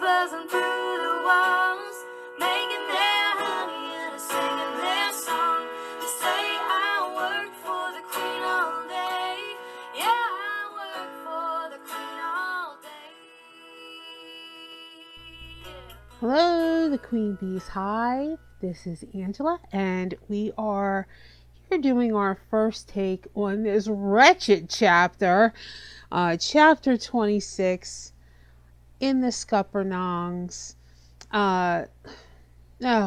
buzzing through the walls, making their honey and singing their song. They say I work for the queen all day. Yeah, I work for the queen all day. Yeah. Hello, the Queen Bee's Hive. This is Angela, and we are here doing our first take on this wretched chapter, chapter 26 in the Scuppernongs. Oh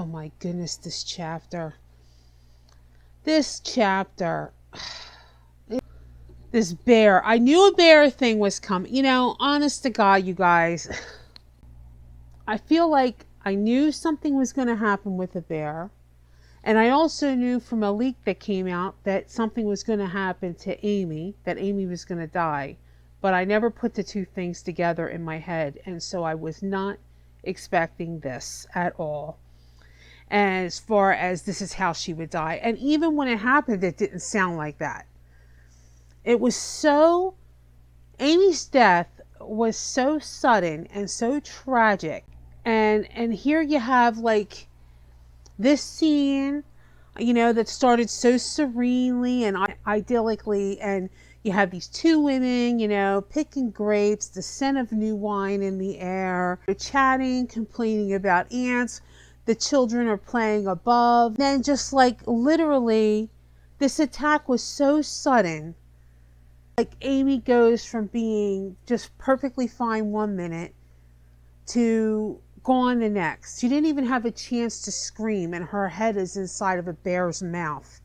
my goodness, this chapter. This bear. I knew a bear thing was coming. You know, honest to God, you guys. I feel like I knew something was going to happen with the bear. And I also knew from a leak that came out that something was going to happen to Amy, that Amy was going to die. But I never put the two things together in my head. And so I was not expecting this at all. As far as this is how she would die. And even when it happened, it didn't sound like that. It was so, Amy's death was so sudden and so tragic. And here you have like this scene, you know, that started so serenely and idyllically, and you have these two women, you know, picking grapes, the scent of new wine in the air, they're chatting, complaining about ants, the children are playing above. Then just like literally this attack was so sudden. Like Amy goes from being just perfectly fine one minute to gone the next. She didn't even have a chance to scream, and her head is inside of a bear's mouth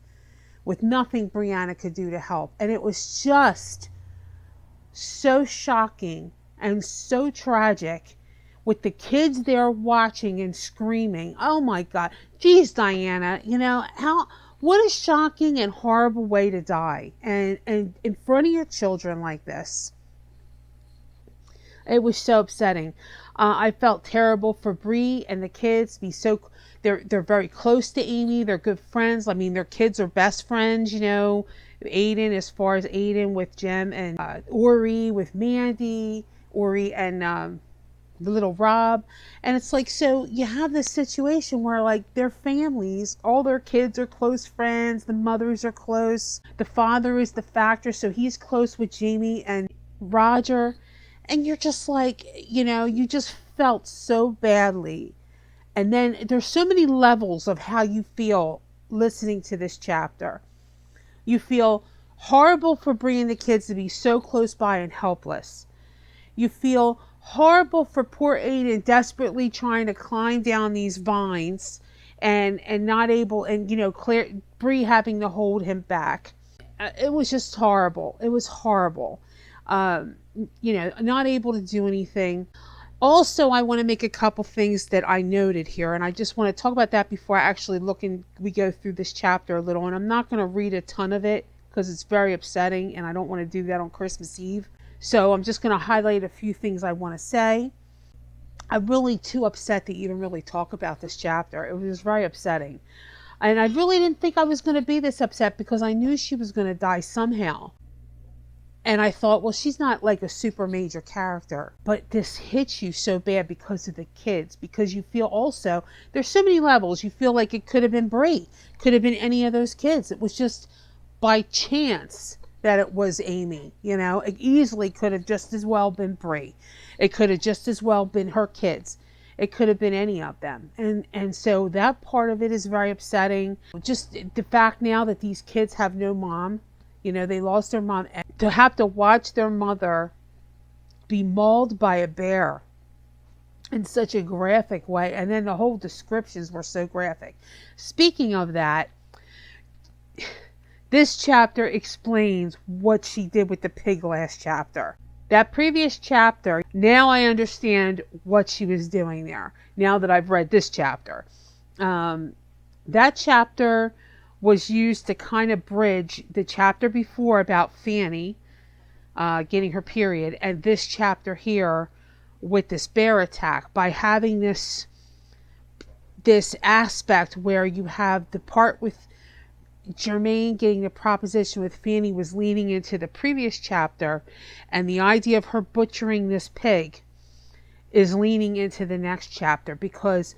with nothing Brianna could do to help. And it was just so shocking and so tragic, with the kids there watching and screaming. Oh my God. Geez, Diana, you know, what a shocking and horrible way to die. And in front of your children like this. It was so upsetting. I felt terrible for Bree and the kids. They're very close to Amy. They're good friends. I mean, their kids are best friends, you know. Aiden, as far as Aiden with Jem, and Ori with Mandy, Ori and the little Rob. And it's like, so you have this situation where like their families, all their kids are close friends. The mothers are close. The father is the factor, so he's close with Jamie and Roger. And you're just like, you know, you just felt so badly. And then there's so many levels of how you feel listening to this chapter. You feel horrible for bringing the kids to be so close by and helpless. You feel horrible for poor Aiden desperately trying to climb down these vines and not able, and, you know, Bree having to hold him back. It was just horrible. It was horrible. You know, not able to do anything. Also, I want to make a couple things that I noted here, and I just want to talk about that before I actually we go through this chapter a little. And I'm not going to read a ton of it because it's very upsetting, and I don't want to do that on Christmas Eve. So I'm just going to highlight a few things I want to say. I'm really too upset to even really talk about this chapter. It was very upsetting. And I really didn't think I was going to be this upset because I knew she was going to die somehow. And I thought, well, she's not like a super major character, but this hits you so bad because of the kids, because you feel also, there's so many levels. You feel like it could have been Bree, could have been any of those kids. It was just by chance that it was Amy, you know. It easily could have just as well been Bree. It could have just as well been her kids. It could have been any of them. And so that part of it is very upsetting. Just the fact now that these kids have no mom. You know, they lost their mom. And to have to watch their mother be mauled by a bear in such a graphic way. And then the whole descriptions were so graphic. Speaking of that, this chapter explains what she did with the pig last chapter. That previous chapter, now I understand what she was doing there. Now that I've read this chapter. That chapter was used to kind of bridge the chapter before about Fanny getting her period, and this chapter here with this bear attack, by having this aspect where you have the part with Jermaine getting the proposition with Fanny was leaning into the previous chapter, and the idea of her butchering this pig is leaning into the next chapter, because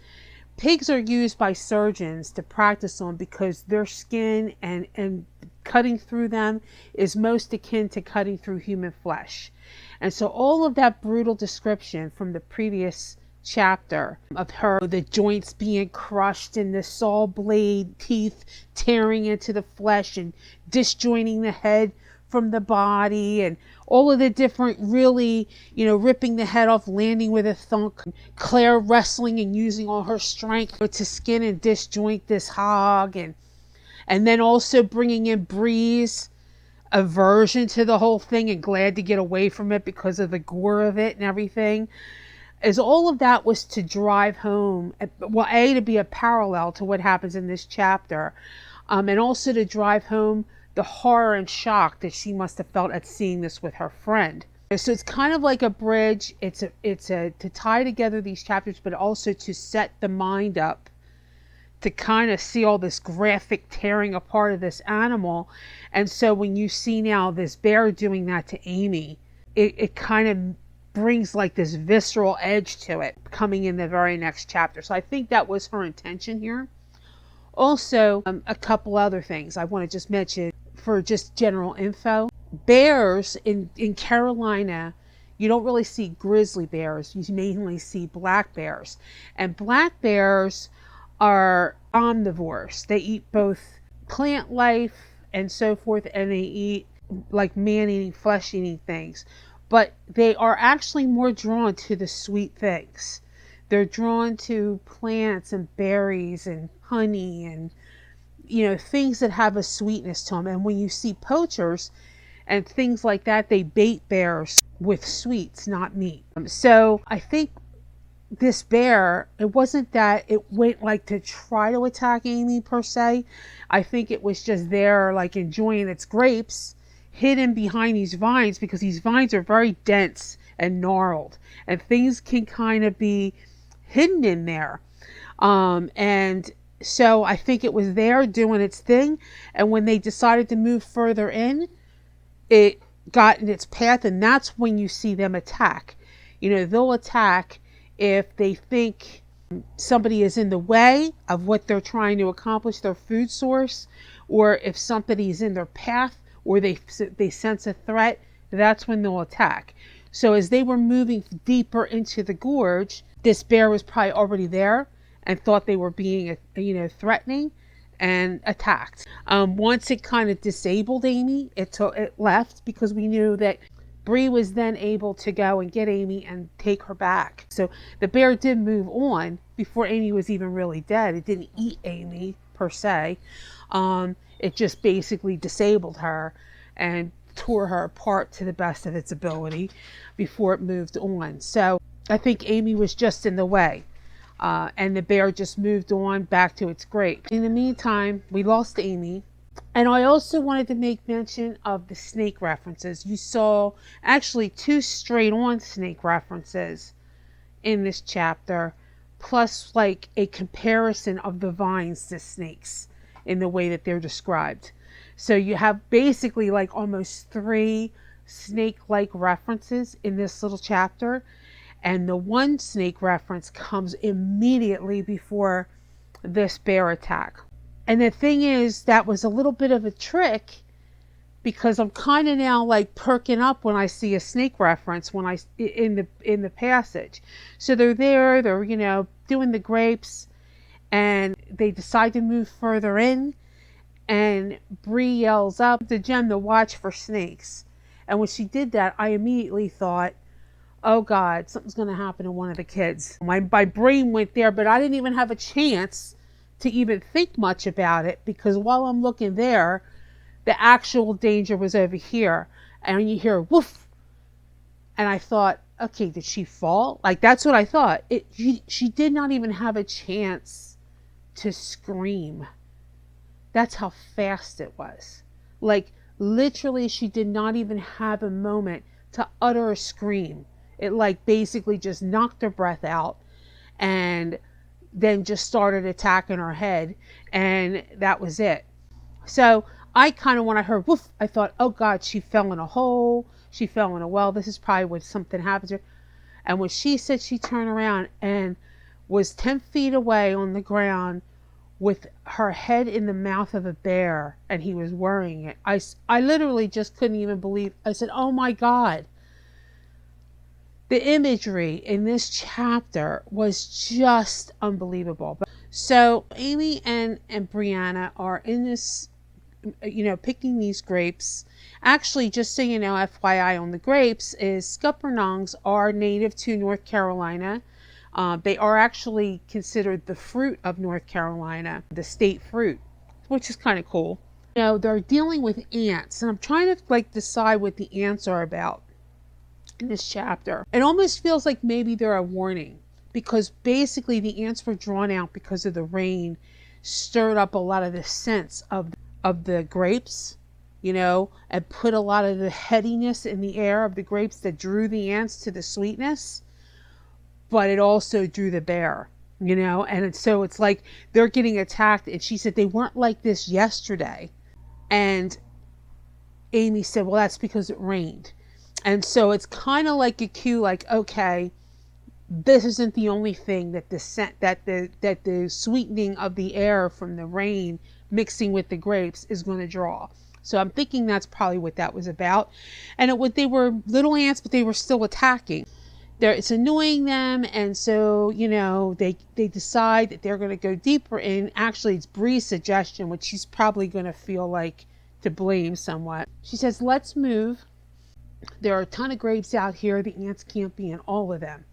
pigs are used by surgeons to practice on, because their skin and cutting through them is most akin to cutting through human flesh. And so all of that brutal description from the previous chapter of her, the joints being crushed and the saw blade teeth tearing into the flesh and disjoining the head from the body, and all of the different, really, ripping the head off, landing with a thunk, Claire wrestling and using all her strength to skin and disjoint this hog, and then also bringing in Bree's aversion to the whole thing and glad to get away from it because of the gore of it and everything. As all of that was to drive home, well, to be a parallel to what happens in this chapter, and also to drive home the horror and shock that she must have felt at seeing this with her friend. So it's kind of like a bridge. It's a to tie together these chapters, but also to set the mind up to kind of see all this graphic tearing apart of this animal. And so when you see now this bear doing that to Amy, it kind of brings like this visceral edge to it coming in the very next chapter. So I think that was her intention here. Also, a couple other things I want to just mention for just general info. Bears in Carolina, you don't really see grizzly bears. You mainly see black bears. And black bears are omnivores. They eat both plant life and so forth, and they eat like man-eating, flesh-eating things. But they are actually more drawn to the sweet things. They're drawn to plants and berries and honey and, things that have a sweetness to them. And when you see poachers and things like that, they bait bears with sweets, not meat. So I think this bear, it wasn't that it went like to try to attack Amy per se. I think it was just there like enjoying its grapes, hidden behind these vines, because these vines are very dense and gnarled and things can kind of be hidden in there. And so I think it was there doing its thing. And when they decided to move further in, it got in its path. And that's when you see them attack. They'll attack if they think somebody is in the way of what they're trying to accomplish, their food source, or if somebody is in their path, or they sense a threat, that's when they'll attack. So as they were moving deeper into the gorge, this bear was probably already there and thought they were being, threatening, and attacked. Once it kind of disabled Amy, it left, because we knew that Bree was then able to go and get Amy and take her back. So the bear did move on before Amy was even really dead. It didn't eat Amy per se. It just basically disabled her and tore her apart to the best of its ability before it moved on. So I think Amy was just in the way. And the bear just moved on back to its grave. In the meantime, we lost Amy. And I also wanted to make mention of the snake references. You saw actually 2 straight on snake references in this chapter, plus like a comparison of the vines to snakes in the way that they're described. So you have basically like almost 3 snake-like references in this little chapter. And the one snake reference comes immediately before this bear attack. And the thing is, that was a little bit of a trick, because I'm kind of now like perking up when I see a snake reference in the passage. So they're there, they're doing the grapes, and they decide to move further in. And Bree yells up to Jem to watch for snakes. And when she did that, I immediately thought, oh God, something's going to happen to one of the kids. My brain went there, but I didn't even have a chance to even think much about it, because while I'm looking there, the actual danger was over here. And you hear woof. And I thought, okay, did she fall? Like, that's what I thought. She did not even have a chance to scream. That's how fast it was. Like, literally, she did not even have a moment to utter a scream. It like basically just knocked her breath out and then just started attacking her head, and that was it. So I kind of, when I heard woof, I thought, oh God, she fell in a hole, she fell in a well, this is probably when something happened to her. And when she said, she turned around and was 10 feet away on the ground with her head in the mouth of a bear, and he was worrying it. I literally just couldn't even believe. I said, oh my God. The imagery in this chapter was just unbelievable. So Amy and Brianna are in this, picking these grapes. Actually, just so you know, FYI on the grapes, is Scuppernongs are native to North Carolina. They are actually considered the fruit of North Carolina, the state fruit, which is kind of cool. They're dealing with ants, and I'm trying to decide what the ants are about in this chapter. It almost feels like maybe they're a warning, because basically the ants were drawn out because of the rain stirred up a lot of the scents of the grapes, and put a lot of the headiness in the air of the grapes that drew the ants to the sweetness, but it also drew the bear, and so it's like they're getting attacked. And she said they weren't like this yesterday. And Amy said, well, that's because it rained. And so it's kind of like a cue, like, okay, this isn't the only thing that the scent, that the sweetening of the air from the rain mixing with the grapes is going to draw. So I'm thinking that's probably what that was about. And they were little ants, but they were still attacking. It's annoying them, and so they decide that they're going to go deeper in. Actually, it's Bree's suggestion, which she's probably going to feel like to blame somewhat. She says, let's move. There are a ton of grapes out here. The ants can't be in all of them.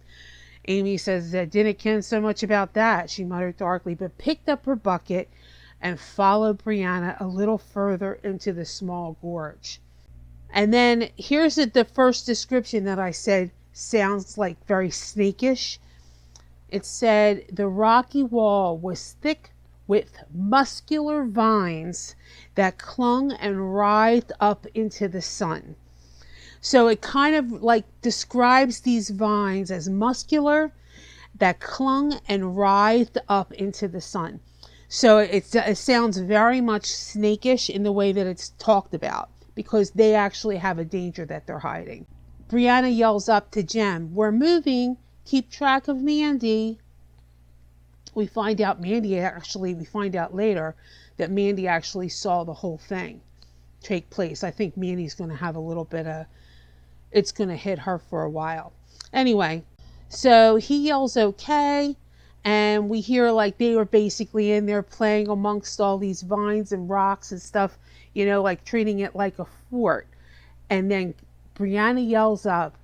Amy says, I didn't care so much about that, she muttered darkly, but picked up her bucket and followed Brianna a little further into the small gorge. And then here's the first description that I said sounds like very snakish. It said, the rocky wall was thick with muscular vines that clung and writhed up into the sun. So it kind of describes these vines as muscular, that clung and writhed up into the sun. So it sounds very much snakish in the way that it's talked about, because they actually have a danger that they're hiding. Brianna yells up to Jem, we're moving, keep track of Mandy. We find out later that Mandy actually saw the whole thing take place. I think Mandy's going to have a little bit of, it's going to hit her for a while. Anyway, so he yells okay, and we hear they were basically in there playing amongst all these vines and rocks and stuff, treating it like a fort. And then Brianna yells up,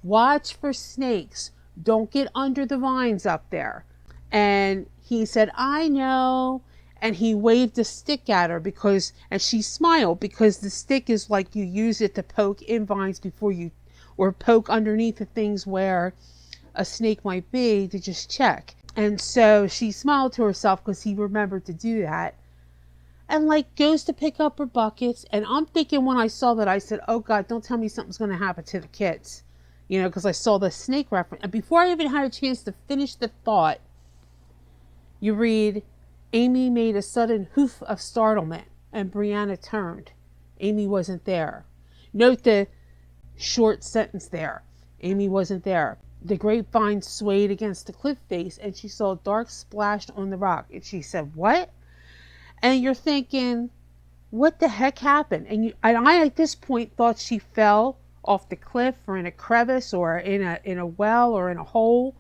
watch for snakes. Don't get under the vines up there. And he said, I know. And he waved a stick at her and she smiled, because the stick is like you use it to poke in vines or poke underneath the things where a snake might be, to just check. And so she smiled to herself because he remembered to do that. And goes to pick up her buckets. And I'm thinking, when I saw that, I said, oh God, don't tell me something's going to happen to the kids. Because I saw the snake reference. And before I even had a chance to finish the thought, you read, Amy made a sudden hoof of startlement, and Brianna turned. Amy wasn't there. Note the short sentence there. Amy wasn't there. The grapevine swayed against the cliff face, and she saw a dark splash on the rock. And she said, what? And you're thinking, what the heck happened? And I at this point thought she fell off the cliff, or in a crevice, or in a well, or in a hole,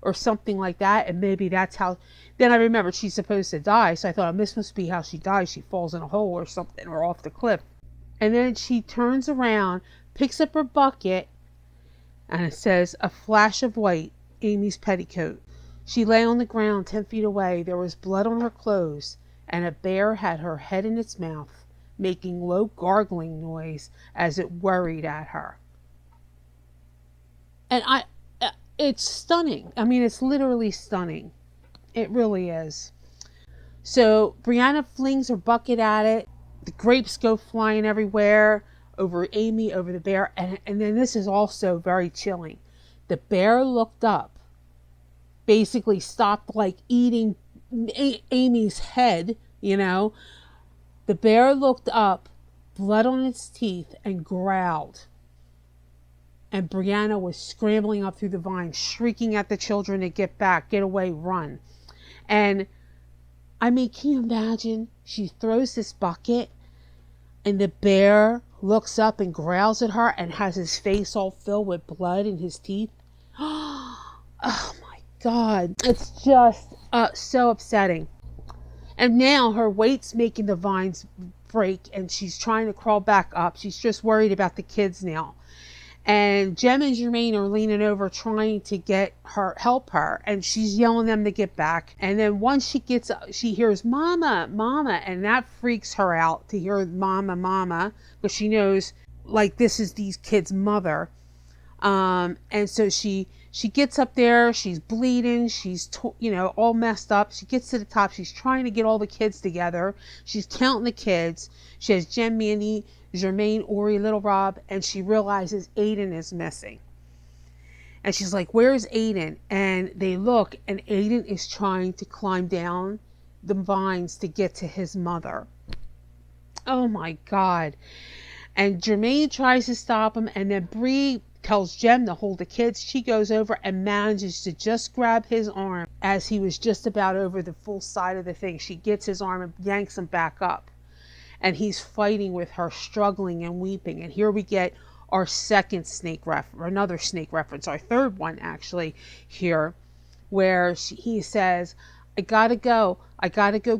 or something like that. And maybe that's how. Then I remembered she's supposed to die, so I thought, oh, this must be how she dies. She falls in a hole or something, or off the cliff. And then she turns around, picks up her bucket, and it says, a flash of white, Amy's petticoat. She lay on the ground 10 feet away. There was blood on her clothes, and a bear had her head in its mouth, making low gargling noise as it worried at her. And it's stunning. I mean, it's literally stunning. It really is. So Brianna flings her bucket at it. The grapes go flying everywhere, over Amy, over the bear. And then this is also very chilling. The bear looked up, basically stopped eating Amy's head, The bear looked up, blood on its teeth, and growled. And Brianna was scrambling up through the vines, shrieking at the children to get back, get away, run. And I mean, can you imagine? She throws this bucket and the bear looks up and growls at her and has his face all filled with blood in his teeth. Oh my God. It's just so upsetting. And now her weight's making the vines break and she's trying to crawl back up. She's just worried about the kids now. And Jem and Jermaine are leaning over trying to help her. And she's yelling them to get back. And then once she hears mama, mama. And that freaks her out to hear mama, mama. Because she knows like this is these kids' mother. And so she gets up there, she's bleeding, she's all messed up. She gets to the top, she's trying to get all the kids together. She's counting the kids. She has Jem, Mandy, Jermaine, Ori, Little Rob, and she realizes Aiden is missing. And she's like, where's Aiden? And they look, and Aiden is trying to climb down the vines to get to his mother. Oh my God. And Jermaine tries to stop him, and then Bree tells Jem to hold the kids. She goes over and manages to just grab his arm as he was just about over the full side of the thing. She gets his arm and yanks him back up. And he's fighting with her, struggling and weeping. And here we get our another snake reference, our third one actually here, where he says, I gotta go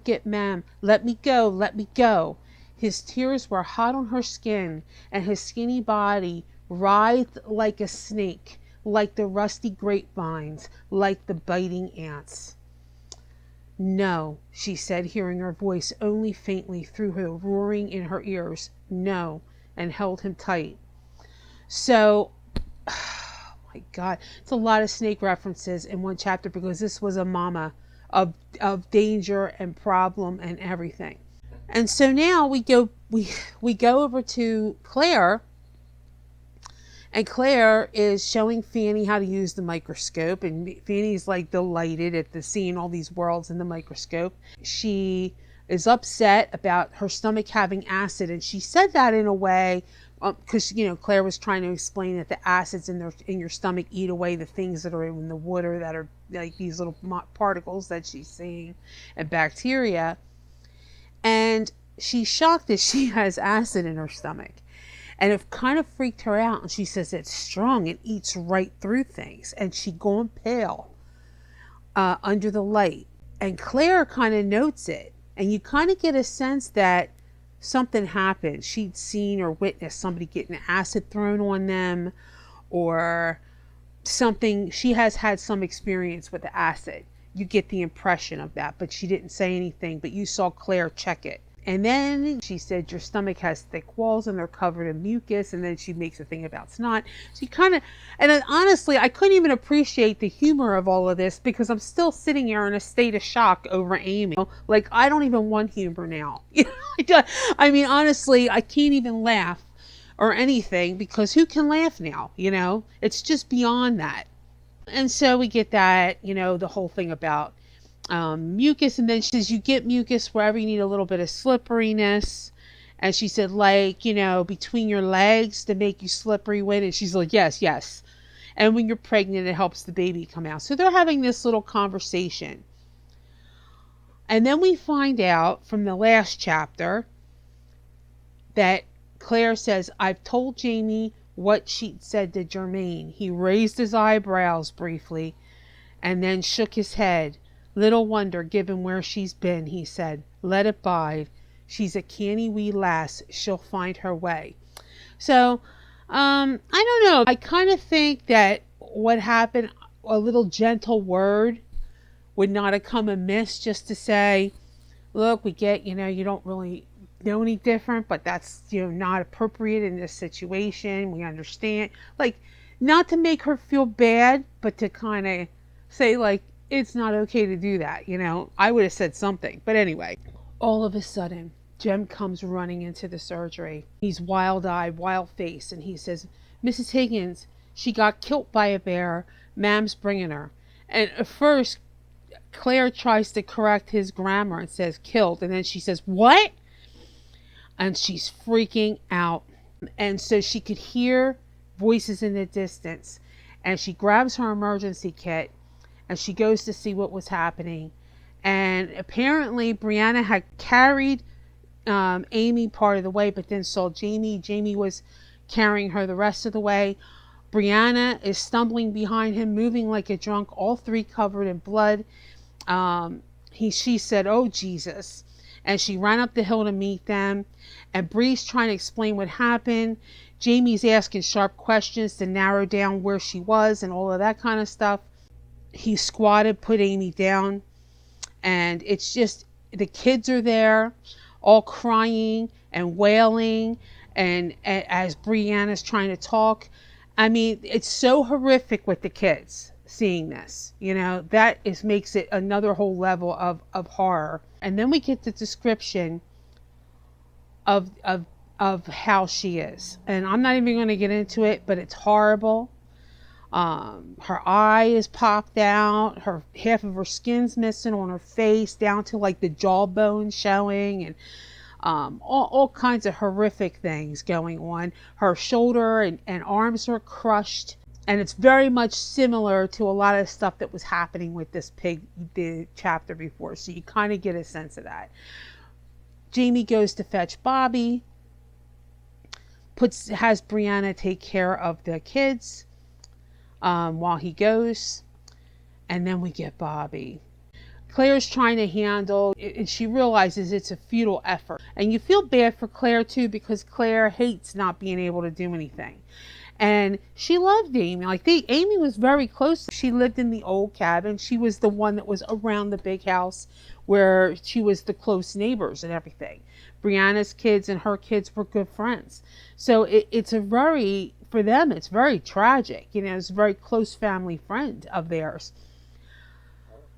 get Ma'am. Let me go. His tears were hot on her skin, and his skinny body writhed like a snake, like the rusty grapevines, like the biting ants. No, she said, hearing her voice only faintly through the roaring in her ears. No, and held him tight. So, oh my God, it's a lot of snake references in one chapter because this was a mama of danger and problem and everything. And so now we go over to Claire. And Claire is showing Fanny how to use the microscope. And Fanny's like delighted at seeing all these worlds in the microscope. She is upset about her stomach having acid. And she said that in a way, because, Claire was trying to explain that the acids in your stomach eat away the things that are in the water that are like these little particles that she's seeing and bacteria. And she's shocked that she has acid in her stomach. And it kind of freaked her out. And she says it's strong. It eats right through things. And she gone pale under the light. And Claire kind of notes it. And you kind of get a sense that something happened. She'd seen or witnessed somebody getting acid thrown on them. Or something. She has had some experience with the acid. You get the impression of that. But she didn't say anything. But you saw Claire check it. And then she said, your stomach has thick walls and they're covered in mucus. And then she makes a thing about snot. She and honestly, I couldn't even appreciate the humor of all of this because I'm still sitting here in a state of shock over Amy. Like, I don't even want humor now. I mean, honestly, I can't even laugh or anything because who can laugh now? It's just beyond that. And so we get that, the whole thing about mucus, and then she says you get mucus wherever you need a little bit of slipperiness, and she said between your legs to make you slippery with it. She's like yes, and when you're pregnant it helps the baby come out. So they're having this little conversation, and then we find out from the last chapter that Claire says, I've told Jamie what she said to Jermaine. He raised his eyebrows briefly and then shook his head. Little wonder, given where she's been, he said. Let it bide. She's a canny wee lass. She'll find her way. So, I don't know. I kind of think that what happened, a little gentle word would not have come amiss just to say, look, we get, you don't really know any different, but that's, not appropriate in this situation. We understand. Like, not to make her feel bad, but to kind of say, like, it's not okay to do that, I would have said something. But anyway, all of a sudden, Jem comes running into the surgery. He's wild-eyed, wild-faced, and he says, Mrs. Higgins, she got killed by a bear. Ma'am's bringing her. And at first, Claire tries to correct his grammar and says killed. And then she says, what? And she's freaking out. And so she could hear voices in the distance, and she grabs her emergency kit and she goes to see what was happening. And apparently Brianna had carried Amy part of the way, but then saw Jamie. Jamie was carrying her the rest of the way. Brianna is stumbling behind him, moving like a drunk, all three covered in blood. She said, "Oh, Jesus." And she ran up the hill to meet them. And Bree's trying to explain what happened. Jamie's asking sharp questions to narrow down where she was and all of that kind of stuff. He squatted, put Amy down. And it's just, the kids are there, all crying and wailing. And as Brianna's trying to talk, I mean, it's so horrific with the kids seeing this, that makes it another whole level of horror. And then we get the description of how she is. And I'm not even going to get into it, but it's horrible. Her eye is popped out, her half of her skin's missing on her face, down to like the jawbone showing, and all kinds of horrific things going on. Her shoulder and arms are crushed. And it's very much similar to a lot of stuff that was happening with this pig, the chapter before. So you kind of get a sense of that. Jamie goes to fetch Bobby, has Brianna take care of the kids while he goes. And then we get Bobby. Claire's trying to handle, and she realizes it's a futile effort. And you feel bad for Claire too, because Claire hates not being able to do anything. And she loved Amy. Amy was very close. She lived in the old cabin. She was the one that was around the big house where she was the close neighbors and everything. Brianna's kids and her kids were good friends. So for them, it's very tragic. It's a very close family friend of theirs.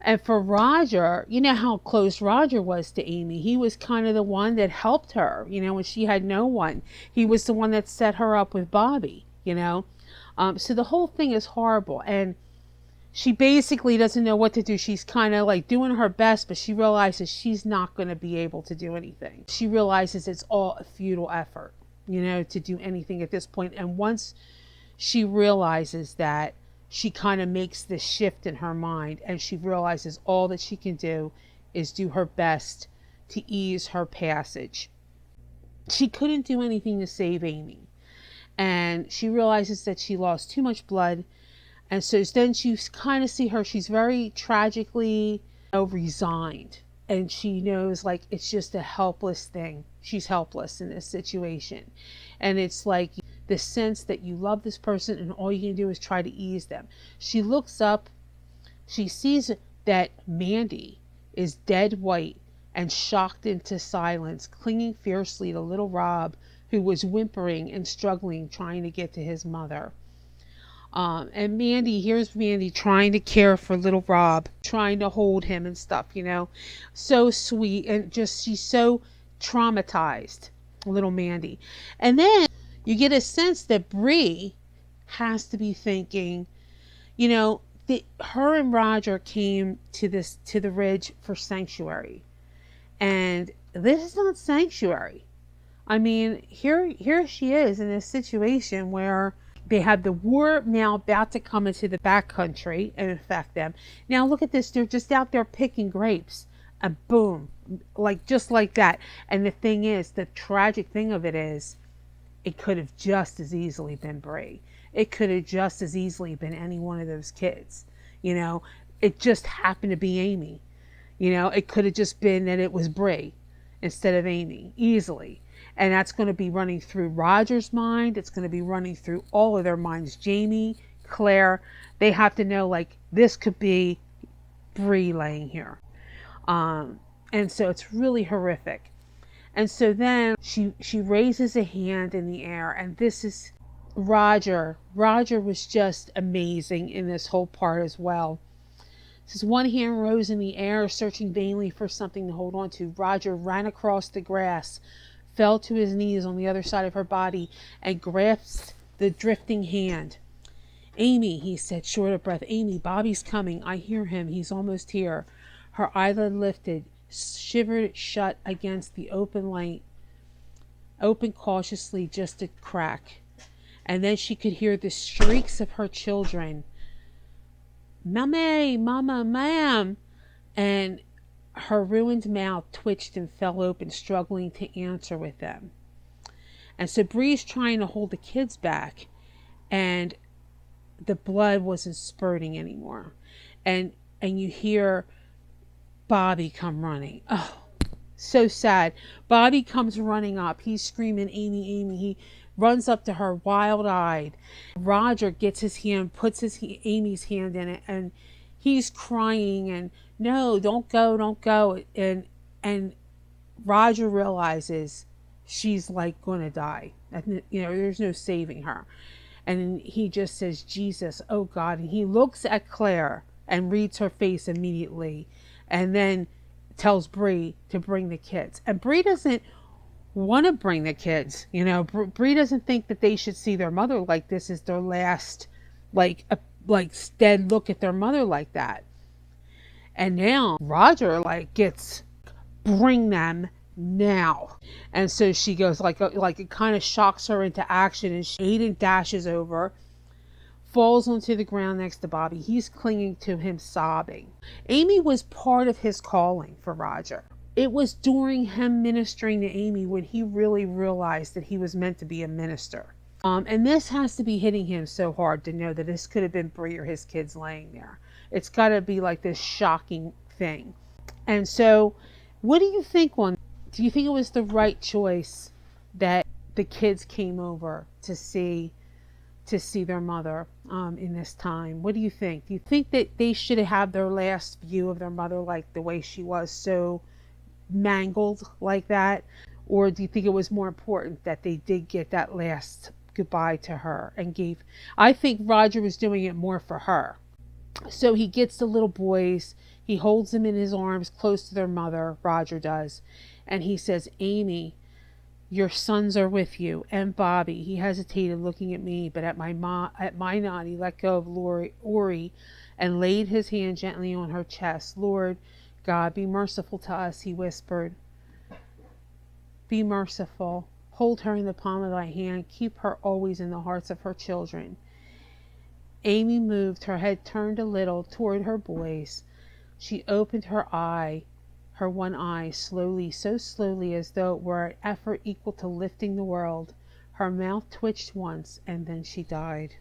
And for Roger, you know how close Roger was to Amy. He was kind of the one that helped her, when she had no one. He was the one that set her up with Bobby. So the whole thing is horrible, and she basically doesn't know what to do. She's kind of like doing her best, but she realizes she's not going to be able to do anything. She realizes it's all a futile effort, to do anything at this point. And once she realizes that, she kind of makes this shift in her mind, and she realizes all that she can do is do her best to ease her passage. She couldn't do anything to save Amy. And she realizes that she lost too much blood. And so then you kind of see her, she's very tragically resigned. And she knows it's just a helpless thing. She's helpless in this situation. And it's like the sense that you love this person and all you can do is try to ease them. She looks up, she sees that Mandy is dead white and shocked into silence, clinging fiercely to little Rob, who was whimpering and struggling, trying to get to his mother. And here's Mandy trying to care for little Rob, trying to hold him and stuff, so sweet. And just, she's so traumatized, little Mandy. And then you get a sense that Bree has to be thinking, that her and Roger came to the Ridge for sanctuary. And this is not sanctuary. I mean, here she is in this situation where they have the war now about to come into the backcountry and affect them. Now look at this. They're just out there picking grapes. And boom. Just like that. And the thing is, the tragic thing of it is, it could have just as easily been Bree. It could have just as easily been any one of those kids. It just happened to be Amy. It could have just been that it was Bree instead of Amy, easily. And that's going to be running through Roger's mind. It's going to be running through all of their minds. Jamie, Claire, they have to know, this could be Bree laying here. And so it's really horrific. And so then she raises a hand in the air, and this is Roger. Roger was just amazing in this whole part as well. His one hand rose in the air, searching vainly for something to hold on to. Roger ran across the grass, fell to his knees on the other side of her body, and grasped the drifting hand. "Amy," he said, short of breath. "Amy, Bobby's coming. I hear him. He's almost here." Her eyelid lifted, shivered shut against the open light, opened cautiously just a crack. And then she could hear the shrieks of her children. Mommy, mama, ma'am. And her ruined mouth twitched and fell open, struggling to answer with them. And so Bree's trying to hold the kids back, and the blood wasn't spurting anymore. And you hear Bobby come running. Oh, so sad. Bobby comes running up. He's screaming, Amy, Amy. He runs up to her, wild-eyed. Roger gets his hand, puts Amy's hand in it, and he's crying and, no, don't go, don't go. And Roger realizes she's like going to die. There's no saving her. And he just says, Jesus, oh God. And he looks at Claire and reads her face immediately, and then tells Bree to bring the kids. And Bree doesn't want to bring the kids. Bree doesn't think that they should see their mother like this as their last, like dead look at their mother like that. And now Roger gets, bring them now. And so she goes like it kind of shocks her into action, and Aiden dashes over, falls onto the ground next to Bobby. He's clinging to him, sobbing. Amy was part of his calling for Roger. It was during him ministering to Amy when he really realized that he was meant to be a minister. And this has to be hitting him so hard to know that this could have been Bree or his kids laying there. It's got to be like this shocking thing. And so, what do you think do you think it was the right choice that the kids came over to see their mother in this time? What do you think? Do you think that they should have their last view of their mother like the way she was, so mangled like that? Or do you think it was more important that they did get that last goodbye to her and I think Roger was doing it more for her. So he gets the little boys, he holds them in his arms close to their mother, Roger does, and he says, Amy, your sons are with you. And Bobby, he hesitated looking at me, but at my nod, he let go of Ori and laid his hand gently on her chest. Lord God, be merciful to us, he whispered. Be merciful. Hold her in the palm of thy hand. Keep her always in the hearts of her children. Amy moved, her head turned a little toward her boys. She opened her one eye, slowly, so slowly as though it were an effort equal to lifting the world. Her mouth twitched once, and then she died.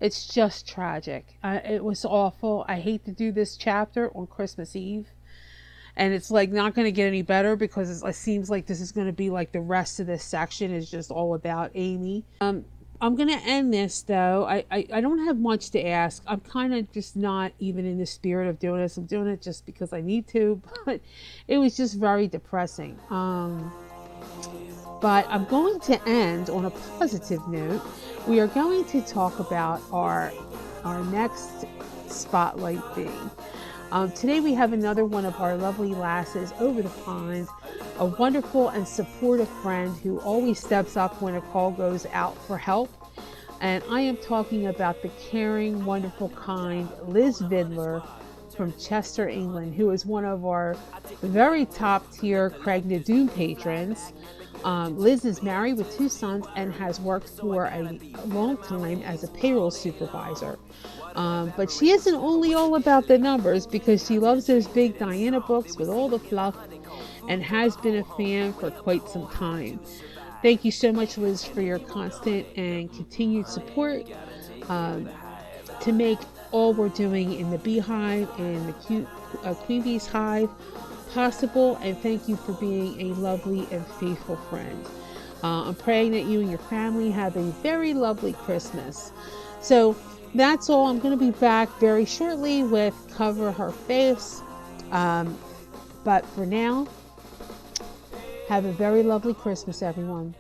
It's just tragic. It was awful. I hate to do this chapter on Christmas Eve. And it's not going to get any better, because it seems like this is going to be like the rest of this section is just all about Amy. I'm going to end this, though. I don't have much to ask. I'm kind of just not even in the spirit of doing this. I'm doing it just because I need to, but it was just very depressing. But I'm going to end on a positive note. We are going to talk about our next spotlight thing. Today we have another one of our lovely lasses over the pond, a wonderful and supportive friend who always steps up when a call goes out for help. And I am talking about the caring, wonderful, kind Liz Vidler from Chester, England, who is one of our very top tier Craig Nadoon patrons. Liz is married with 2 sons and has worked for a long time as a payroll supervisor. But she isn't only all about the numbers, because she loves those big Diana books with all the fluff and has been a fan for quite some time. Thank you so much, Liz, for your constant and continued support to make all we're doing in the Beehive and the Queen Bee's Hive possible. And thank you for being a lovely and faithful friend. I'm praying that you and your family have a very lovely Christmas. So that's all. I'm going to be back very shortly with Cover Her Face. But for now, have a very lovely Christmas, everyone.